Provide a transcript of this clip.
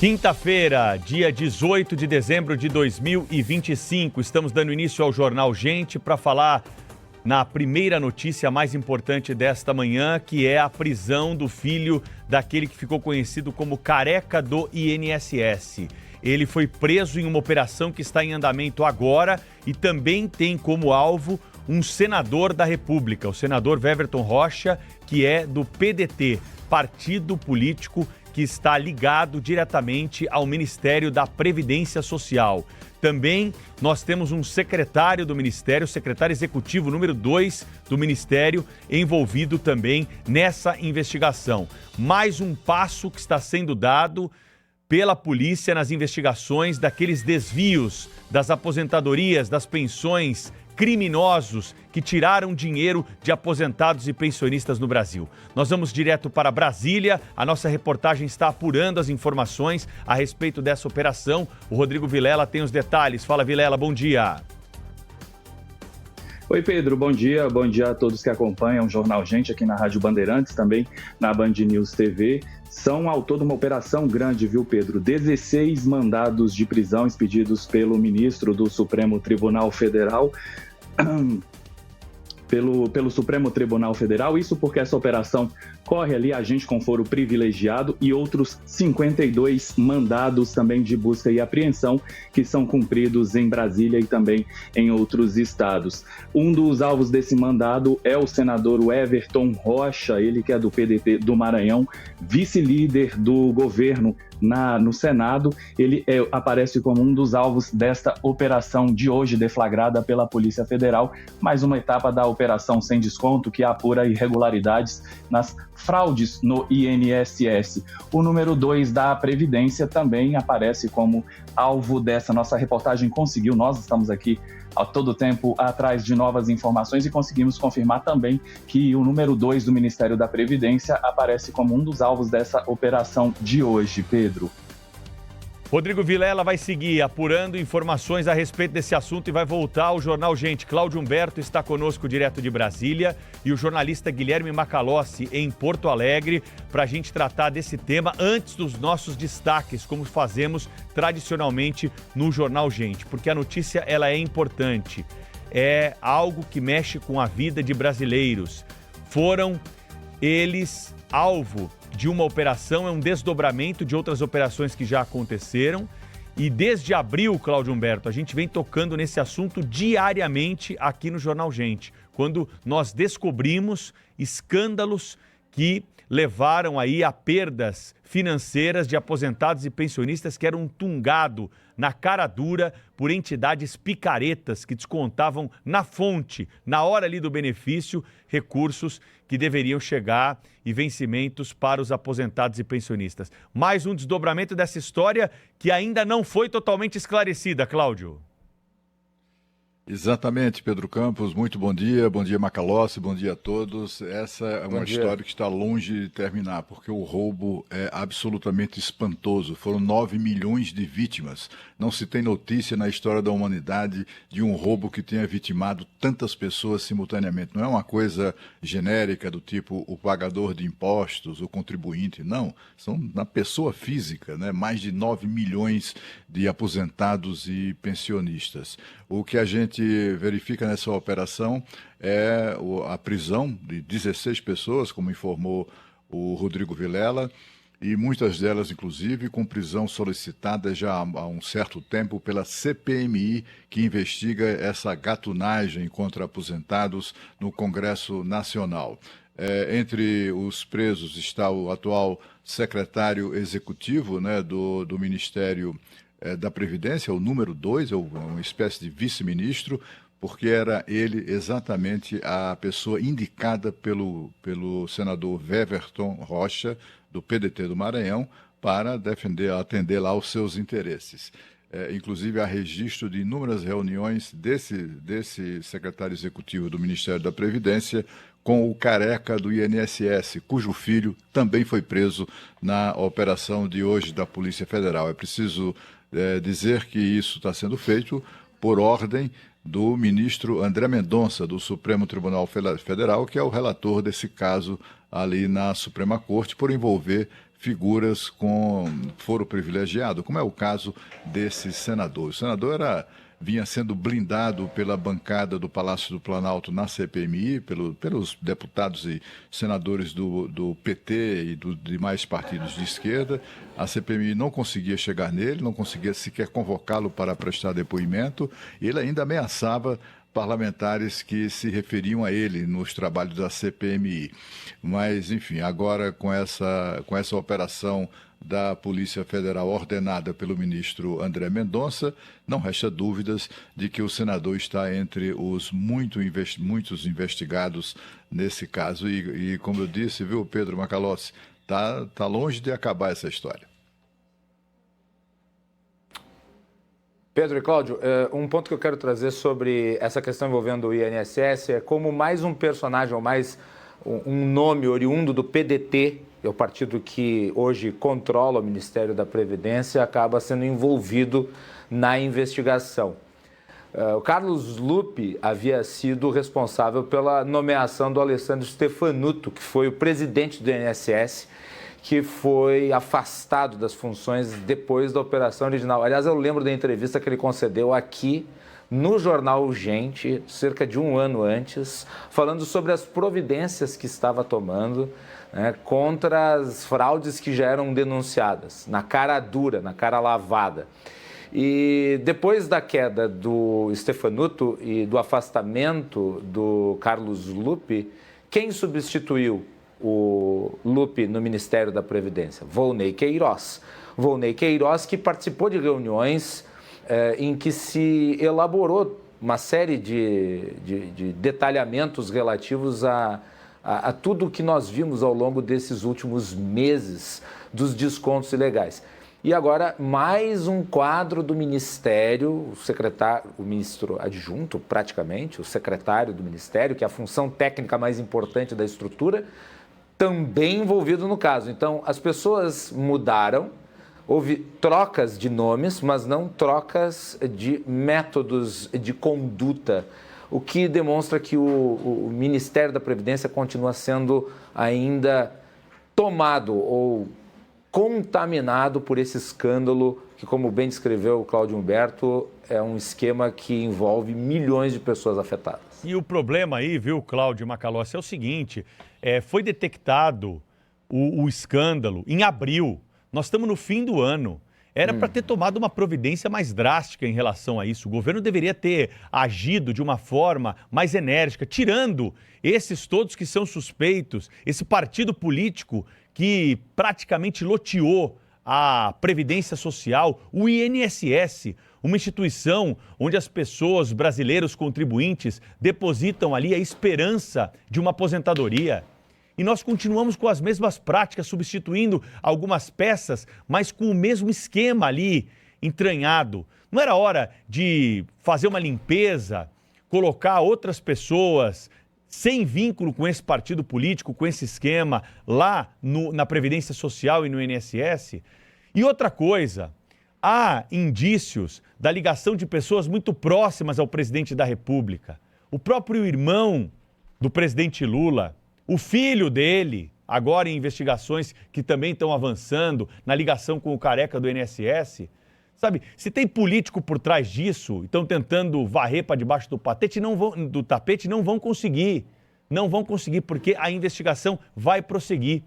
Quinta-feira, dia 18 de dezembro de 2025, estamos dando início ao Jornal Gente para falar na primeira notícia mais importante desta manhã, que é a prisão do filho daquele que ficou conhecido como Careca do INSS. Ele foi preso em uma operação que está em andamento agora e também tem como alvo um senador da República, o senador Weverton Rocha, que é do PDT, partido político que está ligado diretamente ao Ministério da Previdência Social. Também nós temos um secretário do Ministério, secretário executivo número 2 do Ministério, envolvido também nessa investigação. Mais um passo que está sendo dado pela polícia nas investigações daqueles desvios das aposentadorias, das pensões, criminosos que tiraram dinheiro de aposentados e pensionistas no Brasil. Nós vamos direto para Brasília, a nossa reportagem está apurando as informações a respeito dessa operação. O Rodrigo Vilela tem os detalhes. Fala, Vilela, bom dia. Oi, Pedro, bom dia a todos que acompanham o Jornal Gente aqui na Rádio Bandeirantes, também na Band News TV. São ao todo uma operação grande, viu, Pedro? 16 mandados de prisão expedidos pelo ministro do Supremo Tribunal Federal, pelo Supremo Tribunal Federal, isso porque essa operação corre ali agente com foro privilegiado e outros 52 mandados também de busca e apreensão que são cumpridos em Brasília e também em outros estados. Um dos alvos desse mandado é o senador Weverton Rocha, ele que é do PDT do Maranhão, vice-líder do governo no Senado. Ele aparece como um dos alvos desta operação de hoje, deflagrada pela Polícia Federal, mais uma etapa da operação sem desconto que apura irregularidades nas fraudes no INSS. O número 2 da Previdência também aparece como alvo dessa nossa reportagem. Nós estamos aqui a todo tempo atrás de novas informações e conseguimos confirmar também que o número 2 do Ministério da Previdência aparece como um dos alvos dessa operação de hoje, Pedro. Rodrigo Vilela vai seguir apurando informações a respeito desse assunto e vai voltar ao Jornal Gente. Cláudio Humberto está conosco direto de Brasília e o jornalista Guilherme Macalossi em Porto Alegre para a gente tratar desse tema antes dos nossos destaques, como fazemos tradicionalmente no Jornal Gente, porque a notícia ela é importante, é algo que mexe com a vida de brasileiros. Foram eles alvo de uma operação, é um desdobramento de outras operações que já aconteceram. E desde abril, Cláudio Humberto, a gente vem tocando nesse assunto diariamente aqui no Jornal Gente, quando nós descobrimos escândalos que levaram aí a perdas financeiras de aposentados e pensionistas que eram tungado na cara dura por entidades picaretas que descontavam na fonte, na hora ali do benefício, recursos que deveriam chegar e vencimentos para os aposentados e pensionistas. Mais um desdobramento dessa história que ainda não foi totalmente esclarecida, Cláudio. Exatamente, Pedro Campos, muito bom dia Macalossi, bom dia a todos. Essa é uma história que está longe de terminar, porque o roubo é absolutamente espantoso. Foram 9 milhões de vítimas. Não se tem notícia na história da humanidade de um roubo que tenha vitimado tantas pessoas simultaneamente. Não é uma coisa genérica do tipo o pagador de impostos, o contribuinte, não. São na pessoa física, né? Mais de 9 milhões de aposentados e pensionistas. O que a gente verifica nessa operação é a prisão de 16 pessoas, como informou o Rodrigo Vilela, e muitas delas, inclusive, com prisão solicitada já há um certo tempo pela CPMI, que investiga essa gatunagem contra aposentados no Congresso Nacional. Entre os presos está o atual secretário executivo, né, do Ministério da Previdência, o número 2, é uma espécie de vice-ministro, porque era ele exatamente a pessoa indicada pelo senador Weverton Rocha, do PDT do Maranhão, para atender lá aos seus interesses. Inclusive, há registro de inúmeras reuniões desse secretário executivo do Ministério da Previdência com o Careca do INSS, cujo filho também foi preso na operação de hoje da Polícia Federal. É preciso dizer que isso está sendo feito por ordem do ministro André Mendonça, do Supremo Tribunal Federal, que é o relator desse caso ali na Suprema Corte, por envolver figuras com foro privilegiado, como é o caso desse senador. O senador vinha sendo blindado pela bancada do Palácio do Planalto na CPMI, pelos deputados e senadores do PT e dos demais partidos de esquerda. A CPMI não conseguia chegar nele, não conseguia sequer convocá-lo para prestar depoimento, e ele ainda ameaçava parlamentares que se referiam a ele nos trabalhos da CPMI. Mas, enfim, agora com essa operação da Polícia Federal ordenada pelo ministro André Mendonça, não resta dúvidas de que o senador está entre os muitos investigados nesse caso. E como eu disse, viu, Pedro Macalossi, tá longe de acabar essa história. Pedro e Cláudio, um ponto que eu quero trazer sobre essa questão envolvendo o INSS é como mais um personagem, ou mais um nome oriundo do PDT, é o partido que hoje controla o Ministério da Previdência, acaba sendo envolvido na investigação. O Carlos Lupe havia sido responsável pela nomeação do Alessandro Stefanuto, que foi o presidente do INSS, que foi afastado das funções depois da operação original. Aliás, eu lembro da entrevista que ele concedeu aqui no jornal Gente, cerca de um ano antes, falando sobre as providências que estava tomando, né, contra as fraudes que já eram denunciadas, na cara dura, na cara lavada. E depois da queda do Stefanuto e do afastamento do Carlos Lupe, quem substituiu o Lupe no Ministério da Previdência? Volney Queiroz. Volney Queiroz, que participou de reuniões em que se elaborou uma série de detalhamentos relativos a tudo o que nós vimos ao longo desses últimos meses dos descontos ilegais. E agora, mais um quadro do Ministério, o ministro adjunto, praticamente, o secretário do Ministério, que é a função técnica mais importante da estrutura, também envolvido no caso. Então, as pessoas mudaram, houve trocas de nomes, mas não trocas de métodos de conduta, o que demonstra que o Ministério da Previdência continua sendo ainda tomado ou contaminado por esse escândalo que, como bem descreveu o Cláudio Humberto, é um esquema que envolve milhões de pessoas afetadas. E o problema aí, viu, Cláudio Macalossi, é o seguinte, foi detectado o escândalo em abril, nós estamos no fim do ano. Era para ter tomado uma providência mais drástica em relação a isso. O governo deveria ter agido de uma forma mais enérgica, tirando esses todos que são suspeitos, esse partido político que praticamente loteou a Previdência Social, o INSS, uma instituição onde as pessoas, brasileiros contribuintes, depositam ali a esperança de uma aposentadoria. E nós continuamos com as mesmas práticas, substituindo algumas peças, mas com o mesmo esquema ali entranhado. Não era hora de fazer uma limpeza, colocar outras pessoas sem vínculo com esse partido político, com esse esquema, lá na Previdência Social e no INSS? E outra coisa, há indícios da ligação de pessoas muito próximas ao presidente da República. O próprio irmão do presidente Lula, o filho dele, agora em investigações que também estão avançando, na ligação com o careca do INSS. Sabe, se tem político por trás disso, estão tentando varrer para debaixo do tapete, não vão conseguir. Não vão conseguir, porque a investigação vai prosseguir.